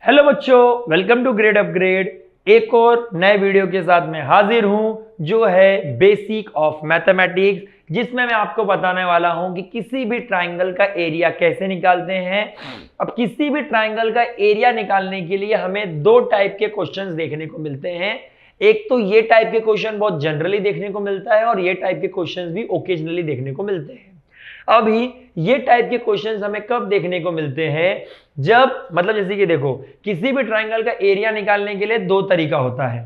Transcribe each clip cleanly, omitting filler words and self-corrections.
Hello बच्चों, welcome to grade upgrade. एक और नए वीडियो के साथ मैं हाजिर हूं जो है बेसिक ऑफ मैथमेटिक्स, जिसमें मैं आपको बताने वाला हूं कि किसी भी ट्राइंगल का एरिया कैसे निकालते हैं। अब किसी भी ट्राइंगल का एरिया निकालने के लिए हमें दो टाइप के क्वेश्चंस देखने को मिलते हैं। एक तो ये टाइप के क्वेश्चन बहुत जनरली देखने को मिलता है और ये टाइप के क्वेश्चंस भी ओकेजनली देखने को मिलते हैं। अभी ये टाइप के क्वेश्चंस हमें कब देखने को मिलते हैं, जब मतलब जैसे कि देखो, किसी भी ट्राइंगल का एरिया निकालने के लिए दो तरीका होता है।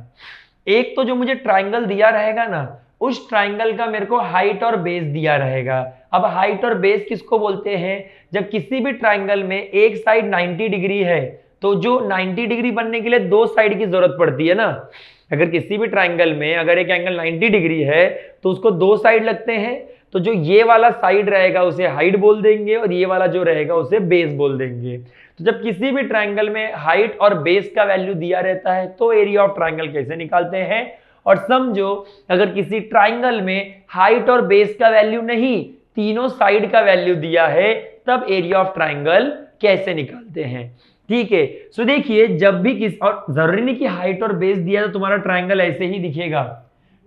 एक तो जो मुझे ट्राइंगल दिया रहेगा ना, उस ट्राइंगल का मेरे को हाइट और बेस दिया रहेगा। अब हाइट और बेस किसको बोलते हैं? जब किसी भी ट्राइंगल में एक साइड 90 डिग्री है तो जो 90 डिग्री बनने के लिए दो साइड की जरूरत पड़ती है ना। अगर किसी भी ट्राइंगल में अगर एक एंगल 90 डिग्री है तो उसको दो साइड लगते हैं, तो जो ये वाला साइड रहेगा उसे हाइट बोल देंगे और ये वाला जो रहेगा उसे बेस बोल देंगे। तो जब किसी भी ट्राइंगल में हाइट और बेस का वैल्यू दिया रहता है तो एरिया ऑफ ट्राइंगल कैसे निकालते हैं। और समझो, अगर किसी ट्राइंगल में हाइट और बेस का वैल्यू नहीं, तीनों साइड का वैल्यू दिया है, तब एरिया ऑफ ट्राइंगल कैसे निकालते हैं। ठीक है, सो देखिए, जब भी किस और जरूरी नहीं कि हाइट और बेस दिया तो तुम्हारा ट्राइंगल ऐसे ही दिखेगा।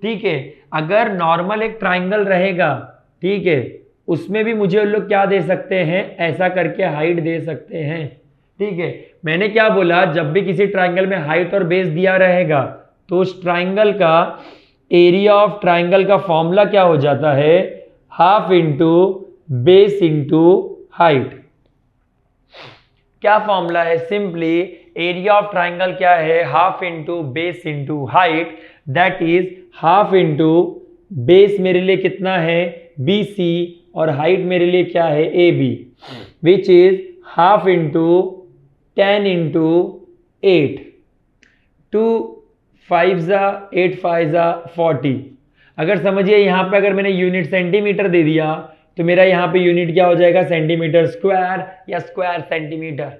ठीक है, अगर नॉर्मल एक ट्राइंगल रहेगा, ठीक है, उसमें भी मुझे लोग क्या दे सकते हैं, ऐसा करके हाइट दे सकते हैं। ठीक है, मैंने क्या बोला, जब भी किसी ट्राइंगल में हाइट और बेस दिया रहेगा तो उस ट्राइंगल का एरिया ऑफ ट्राइंगल का फॉर्मूला क्या हो जाता है, half into base into height. क्या फॉर्मूला है? सिंपली एरिया ऑफ ट्राइंगल क्या है, half into base into height. That is half into base मेरे लिए कितना है, BC, और हाइट मेरे लिए क्या है, AB, which is half into 10 into 8, 2 5 जा 8 5 जा 40। अगर समझिए यहाँ पे अगर मैंने यूनिट सेंटीमीटर दे दिया तो मेरा यहाँ पे यूनिट क्या हो जाएगा, सेंटीमीटर स्क्वायर या स्क्वायर सेंटीमीटर।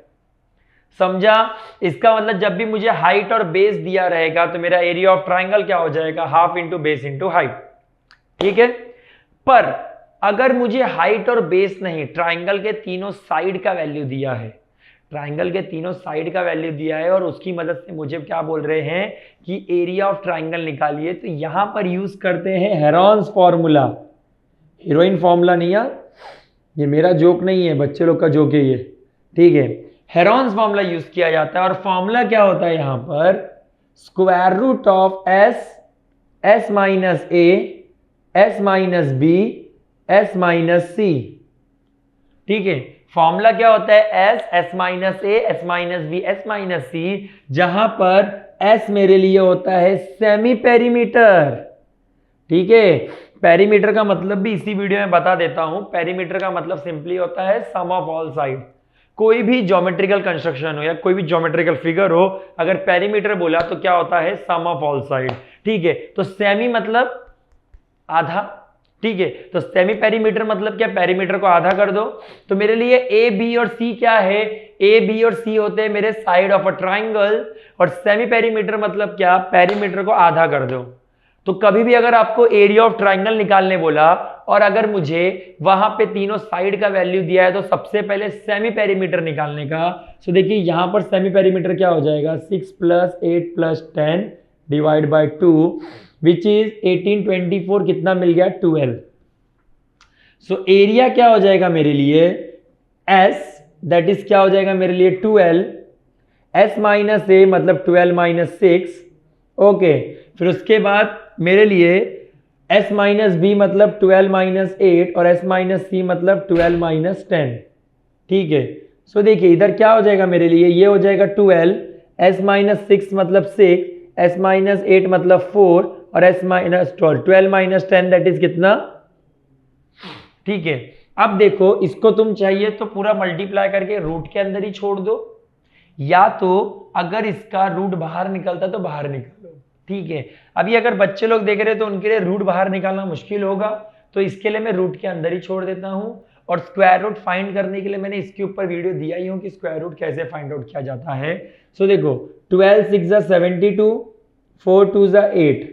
समझा? इसका मतलब जब भी मुझे हाइट और बेस दिया रहेगा तो मेरा एरिया ऑफ ट्राइंगल क्या हो जाएगा, half into base into height. ठीक है, पर अगर मुझे हाइट और बेस नहीं, ट्राइंगल के तीनों साइड का वैल्यू दिया है, ट्राइंगल के तीनों साइड का वैल्यू दिया है और उसकी मदद से मुझे क्या बोल रहे हैं कि एरिया ऑफ ट्राइंगल निकालिए, तो यहां पर यूज करते हैं हेरॉन्स फॉर्मूला। हीरोइन फॉर्मूला नहीं है ये, मेरा जोक नहीं है, बच्चे लोग का जोक है ये। ठीक है, हेरॉन्स फॉर्मूला यूज किया जाता है और फॉर्मूला क्या होता है यहां पर, square root of s minus a, s minus b, s minus c. ठीक है, फॉर्मूला क्या होता है, s minus a, s minus b, s minus c, जहां पर एस मेरे लिए होता है सेमी पेरीमीटर। ठीक है, पेरीमीटर का मतलब भी इसी वीडियो में बता देता हूं। पेरीमीटर का मतलब सिंपली होता है सम ऑफ ऑल साइड। कोई भी ज्योमेट्रिकल कंस्ट्रक्शन हो या कोई भी ज्योमेट्रिकल फिगर हो, अगर पेरीमीटर बोला तो क्या होता है, सम ऑफ ऑल साइड। ठीक है, तो सेमी मतलब आधा। ठीक है, तो सेमी पेरीमीटर मतलब क्या, पेरीमीटर को आधा कर दो। तो मेरे लिए ए बी और सी क्या है, ए बी और सी होते हैं मेरे साइड ऑफ अ ट्राइंगल, और सेमी पेरीमीटर मतलब क्या, पेरीमीटर को आधा कर दो। तो कभी भी अगर आपको एरिया ऑफ ट्राइंगल निकालने बोला और अगर मुझे वहां पे तीनों साइड का वैल्यू दिया है तो सबसे पहले सेमी पेरीमीटर निकालने का। सो देखिए यहां पर सेमी पेरीमीटर क्या हो जाएगा, 6 + 8 + 10 डिवाइड बाय 2, विच इज 18 24, कितना मिल गया, 12। सो एरिया क्या हो जाएगा मेरे लिए, S, दैट इज क्या हो जाएगा मेरे लिए 12, S माइनस ए मतलब 12 माइनस 6। ओके, फिर उसके बाद मेरे लिए S माइनस बी मतलब 12 माइनस 8 और S माइनस सी मतलब 12 माइनस 10। ठीक है, सो देखिए इधर क्या हो जाएगा मेरे लिए, ये हो जाएगा 12, S माइनस 6 मतलब 6, S माइनस 8 मतलब 4 और S minus 12 minus 10 that is कितना। ठीक है, अब देखो इसको तुम चाहिए तो पूरा मल्टीप्लाई करके रूट के अंदर ही छोड़ दो, या तो अगर इसका रूट बाहर निकलता तो बाहर निकालो। ठीक है, अभी अगर बच्चे लोग देख रहे हैं तो उनके लिए रूट बाहर निकालना मुश्किल होगा, तो इसके लिए मैं रूट के अंदर ही छोड़ देता हूं। और स्क्वायर रूट फाइंड करने के लिए मैंने इसके ऊपर वीडियो दिया ही हूं कि स्क्वायर रूट कैसे फाइंड आउट किया जाता है। सो देखो 12 6 जा 72, 4 2 जा 8,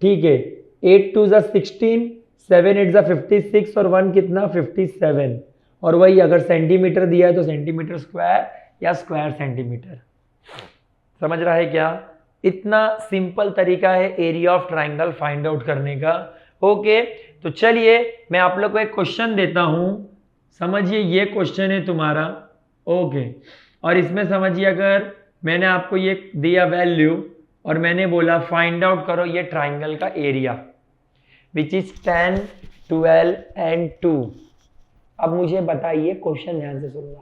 ठीक है, 8 2 जा 16, 7 8 जा 56 और 1 कितना 57। और वही अगर सेंटीमीटर दिया है तो सेंटीमीटर स्क्वायर या स्क्वायर सेंटीमीटर। समझ रहा है क्या? इतना सिंपल तरीका है area of triangle find out करने का। ओके, तो चलिए मैं आप लोग को एक क्वेश्चन देता हूं, समझिए ये क्वेश्चन है तुम्हारा। ओके, और इसमें समझिए अगर मैंने आपको ये दिया वैल्यू और मैंने बोला फाइंड आउट करो ये ट्राइंगल का एरिया विच इज 10, 12 एंड 2। अब मुझे बताइए, क्वेश्चन ध्यान से सुनना,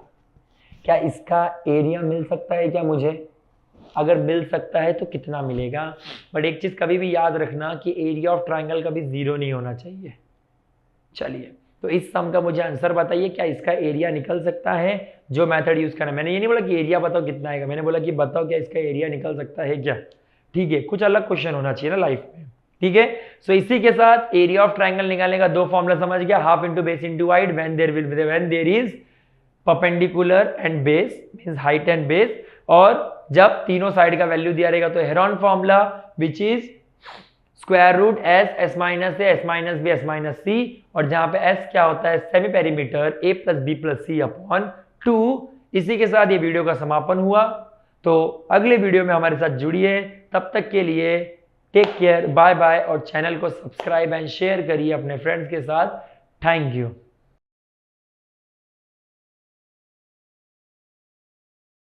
क्या इसका एरिया मिल सकता है क्या मुझे? अगर मिल सकता है तो कितना मिलेगा? बट एक चीज कभी भी याद रखना कि एरिया ऑफ ट्राइंगल कभी 0 नहीं होना चाहिए। चलिए, तो इस सम का मुझे आंसर बताइए, क्या इसका एरिया निकल सकता है? जो मेथड यूज करना, मैंने ये नहीं बोला कि एरिया बताओ कितना आएगा, मैंने बोला कि बताओ क्या इसका एरिया निकल सकता है क्या। ठीक है, कुछ अलग क्वेश्चन होना चाहिए ना लाइफ में। ठीक है, सो इसी के साथ एरिया ऑफ ट्राइंगल निकालने का 2 फॉर्मूला समझ गया, half into base into height when there is perpendicular and base means height and base, और जब तीनों साइड का वैल्यू दिया रहेगा तो Heron formula which is square root s minus a s minus b s minus c, और जहां पे एस क्या होता है semi perimeter a plus b plus c upon 2। इसी के साथ ये वीडियो का समापन हुआ, तो अगले वीडियो में हमारे साथ जुड़िए। तब तक के लिए टेक केयर, बाय बाय, और चैनल को सब्सक्राइब एंड शेयर करिए अपने फ्रेंड्स के साथ। Thank you.